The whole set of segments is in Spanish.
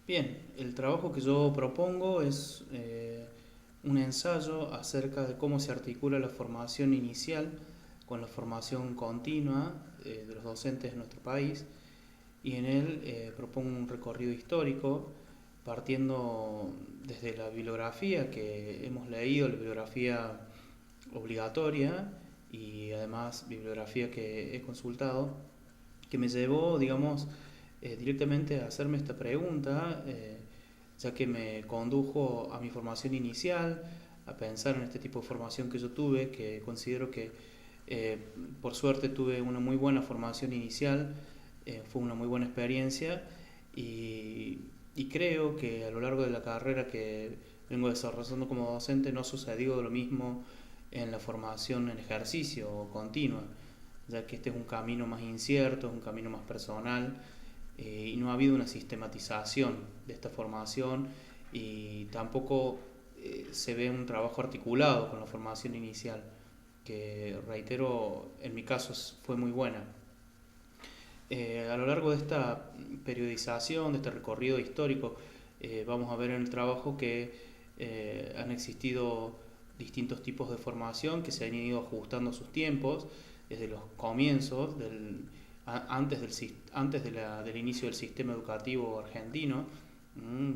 Bien, el trabajo que yo propongo es un ensayo acerca de cómo se articula la formación inicial con la formación continua de los docentes de nuestro país y en él propongo un recorrido histórico partiendo desde la bibliografía que hemos leído, la bibliografía obligatoria y además bibliografía que he consultado, que me llevó, digamos, directamente a hacerme esta pregunta, ya que me condujo a mi formación inicial, a pensar en este tipo de formación que yo tuve, que considero que eh, por suerte tuve una muy buena formación inicial, fue una muy buena experiencia y, y creo que a lo largo de la carrera que vengo desarrollando como docente no ha sucedido lo mismo en la formación en ejercicio continua, ya que este es un camino más incierto, es un camino más personal y no ha habido una sistematización de esta formación y tampoco se ve un trabajo articulado con la formación inicial, que reitero, en mi caso fue muy buena. A lo largo de esta periodización, de este recorrido histórico, vamos a ver en el trabajo que han existido distintos tipos de formación que se han ido ajustando a sus tiempos desde los comienzos, del inicio del sistema educativo argentino.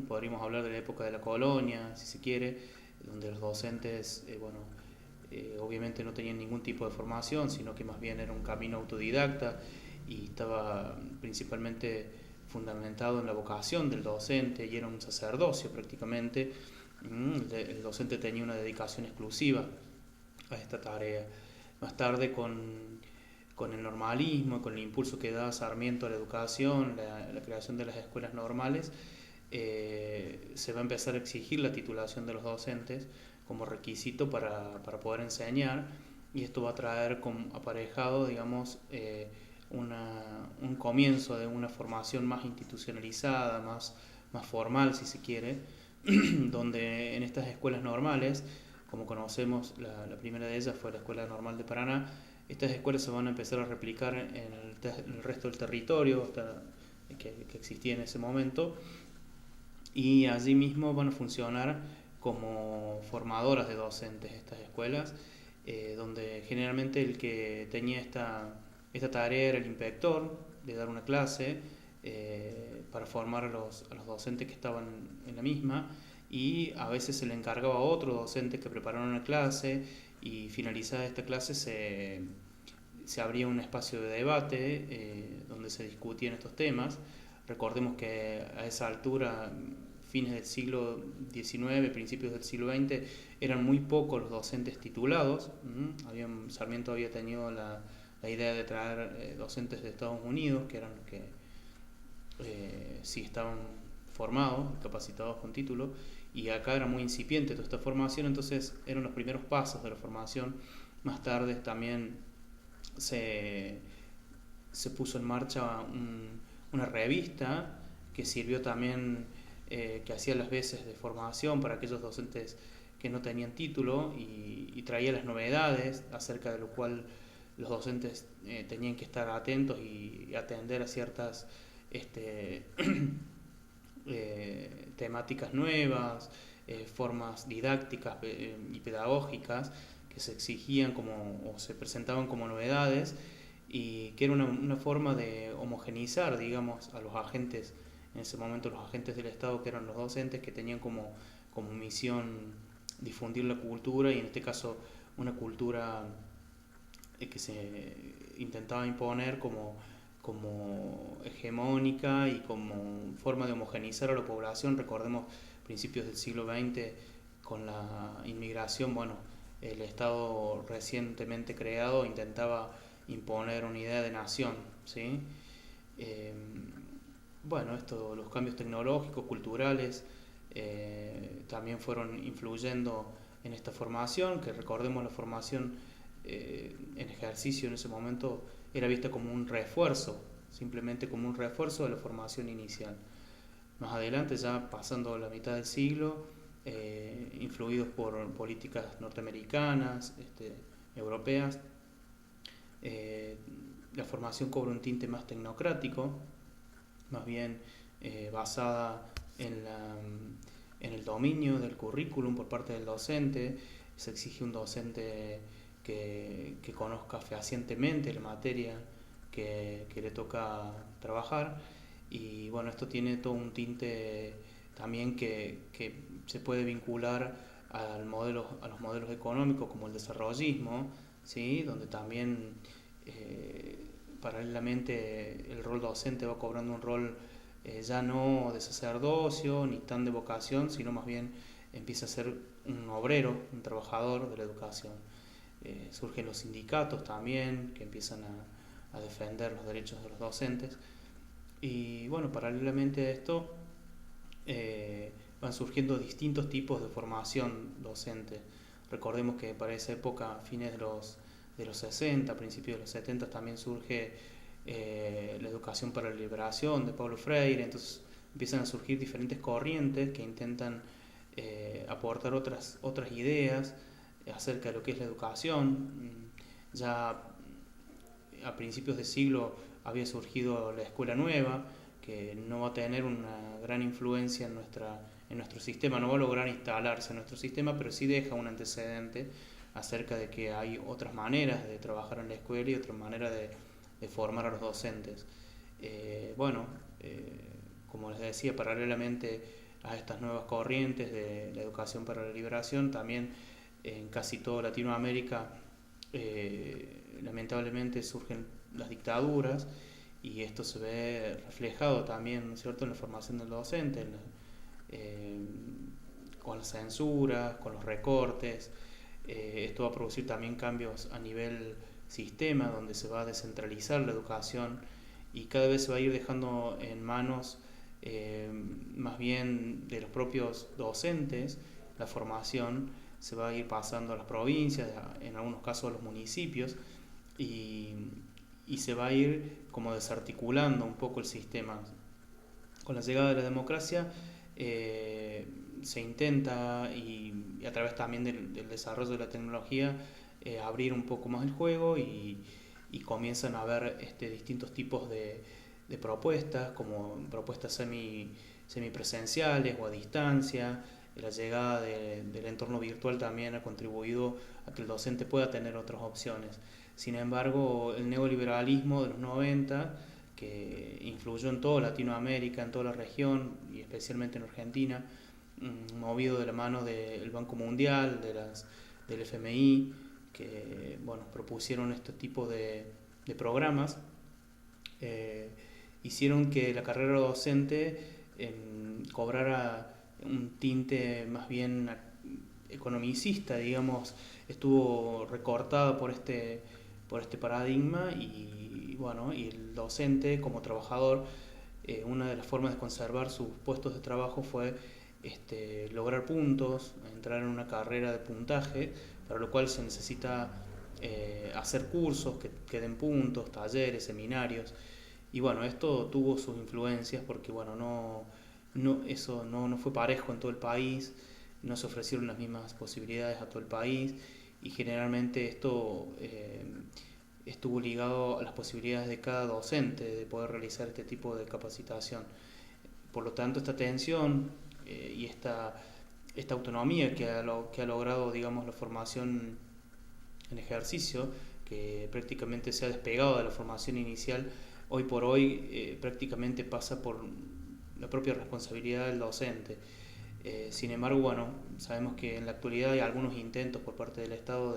Podríamos hablar de la época de la colonia, si se quiere, donde los docentes, obviamente no tenían ningún tipo de formación, sino que más bien era un camino autodidacta y estaba principalmente fundamentado en la vocación del docente y era un sacerdocio prácticamente. El docente tenía una dedicación exclusiva a esta tarea. Más tarde con el normalismo, con el impulso que da Sarmiento a la educación, la creación de las escuelas normales, se va a empezar a exigir la titulación de los docentes como requisito para poder enseñar y esto va a traer como aparejado, digamos, un comienzo de una formación más institucionalizada, más formal si se quiere, donde en estas escuelas normales, como conocemos, la primera de ellas fue la Escuela Normal de Paraná, estas escuelas se van a empezar a replicar en el resto del territorio que existía en ese momento y allí mismo van a funcionar como formadoras de docentes estas escuelas, donde generalmente el que tenía esta tarea era el inspector de dar una clase para formar a los docentes que estaban en la misma y a veces se le encargaba a otro docente que preparara una clase y finalizada esta clase se abría un espacio de debate donde se discutían estos temas. Recordemos que a esa altura, fines del siglo XIX, principios del siglo XX, eran muy pocos los docentes titulados. Sarmiento había tenido la idea de traer docentes de Estados Unidos, que eran los que sí estaban formados, capacitados con título, y acá era muy incipiente toda esta formación, entonces eran los primeros pasos de la formación. Más tarde también se, se puso en marcha una revista que sirvió también, que hacía las veces de formación para aquellos docentes que no tenían título y traía las novedades acerca de lo cual los docentes tenían que estar atentos y atender a ciertas este, temáticas nuevas, formas didácticas y pedagógicas que se exigían como, o se presentaban como novedades y que era una forma de homogeneizar, digamos, a los agentes, en ese momento los agentes del Estado que eran los docentes que tenían como misión difundir la cultura y en este caso una cultura que se intentaba imponer como hegemónica y como forma de homogeneizar a la población. Recordemos principios del siglo XX con la inmigración, bueno, el Estado recientemente creado intentaba imponer una idea de nación, ¿sí? Eh, bueno, los cambios tecnológicos, culturales, también fueron influyendo en esta formación, que recordemos la formación en ejercicio en ese momento era vista como un refuerzo, simplemente como un refuerzo de la formación inicial. Más adelante, ya pasando la mitad del siglo, influidos por políticas norteamericanas, europeas, eh, la formación cobra un tinte más tecnocrático, más bien basada en, la, en el dominio del currículum por parte del docente. Se exige un docente que conozca fehacientemente la materia que le toca trabajar. Y bueno, esto tiene todo un tinte también que se puede vincular a los modelos económicos como el desarrollismo, ¿sí? Donde también paralelamente el rol docente va cobrando un rol ya no de sacerdocio ni tan de vocación, sino más bien empieza a ser un obrero, un trabajador de la educación. Surgen los sindicatos también que empiezan a defender los derechos de los docentes. Y bueno, paralelamente a esto van surgiendo distintos tipos de formación docente. Recordemos que para esa época, a fines de los 60, principios de los 70, también surge la educación para la liberación de Paulo Freire. Entonces empiezan a surgir diferentes corrientes que intentan aportar otras ideas acerca de lo que es la educación. Ya a principios de siglo había surgido la escuela nueva, que no va a tener una gran influencia en nuestro sistema, no va a lograr instalarse en nuestro sistema, pero sí deja un antecedente acerca de que hay otras maneras de trabajar en la escuela y otras maneras de formar a los docentes. Bueno, como les decía, paralelamente a estas nuevas corrientes de la educación para la liberación, también en casi toda Latinoamérica lamentablemente surgen las dictaduras, y esto se ve reflejado también, ¿no es cierto?, en la formación del docente, con las censuras, con los recortes. Esto va a producir también cambios a nivel sistema, donde se va a descentralizar la educación y cada vez se va a ir dejando en manos más bien de los propios docentes. La formación se va a ir pasando a las provincias, en algunos casos a los municipios, y se va a ir como desarticulando un poco el sistema. Con la llegada de la democracia se intenta, y a través también del desarrollo de la tecnología, abrir un poco más el juego, y comienzan a haber distintos tipos de propuestas, como propuestas semipresenciales o a distancia. La llegada del entorno virtual también ha contribuido a que el docente pueda tener otras opciones. Sin embargo, el neoliberalismo de los 90, que influyó en toda Latinoamérica, en toda la región y especialmente en Argentina, movido de la mano del Banco Mundial, del FMI, que bueno, propusieron este tipo de programas, hicieron que la carrera docente cobrara un tinte más bien economicista, digamos. Estuvo recortada por este paradigma, y bueno, y el docente como trabajador, una de las formas de conservar sus puestos de trabajo fue lograr puntos, entrar en una carrera de puntaje, para lo cual se necesita hacer cursos que den puntos, talleres, seminarios. Y bueno, esto tuvo sus influencias porque bueno, eso no fue parejo en todo el país, no se ofrecieron las mismas posibilidades a todo el país, y generalmente esto estuvo ligado a las posibilidades de cada docente de poder realizar este tipo de capacitación. Por lo tanto, esta tensión y esta autonomía que ha logrado, digamos, la formación en ejercicio, que prácticamente se ha despegado de la formación inicial, hoy por hoy prácticamente pasa por la propia responsabilidad del docente. Sin embargo, bueno, sabemos que en la actualidad hay algunos intentos por parte del Estado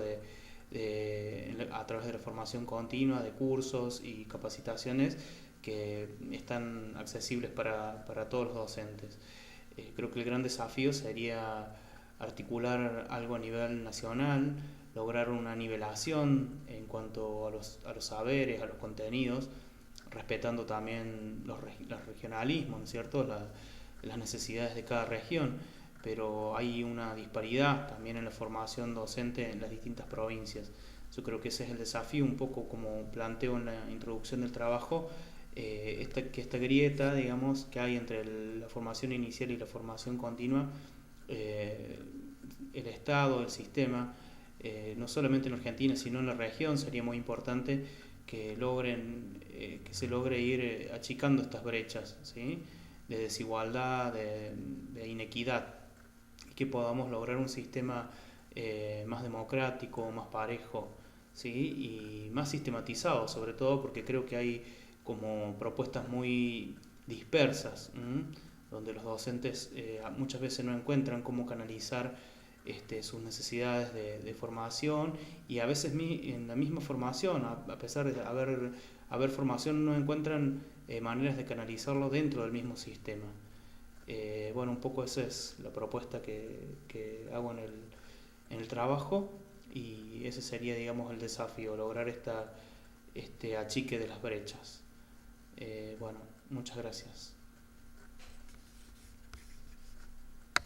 a través de la formación continua, de cursos y capacitaciones que están accesibles para todos los docentes. Creo que el gran desafío sería articular algo a nivel nacional, lograr una nivelación en cuanto a los saberes, a los contenidos, respetando también los regionalismos, ¿no es cierto?, las necesidades de cada región, pero hay una disparidad también en la formación docente en las distintas provincias. Yo creo que ese es el desafío, un poco como planteo en la introducción del trabajo, que esta grieta, digamos, que hay entre la formación inicial y la formación continua, el Estado, el sistema, no solamente en Argentina, sino en la región, sería muy importante que se logre ir achicando estas brechas, ¿sí? de desigualdad, de inequidad, y que podamos lograr un sistema más democrático, más parejo, ¿sí? Y más sistematizado, sobre todo porque creo que hay como propuestas muy dispersas, ¿m? Donde los docentes muchas veces no encuentran cómo canalizar sus necesidades de formación, y a veces en la misma formación, a pesar de haber formación, no encuentran maneras de canalizarlo dentro del mismo sistema. Bueno, un poco esa es la propuesta que hago en el trabajo, y ese sería, digamos, el desafío, lograr este achique de las brechas. Bueno, muchas gracias.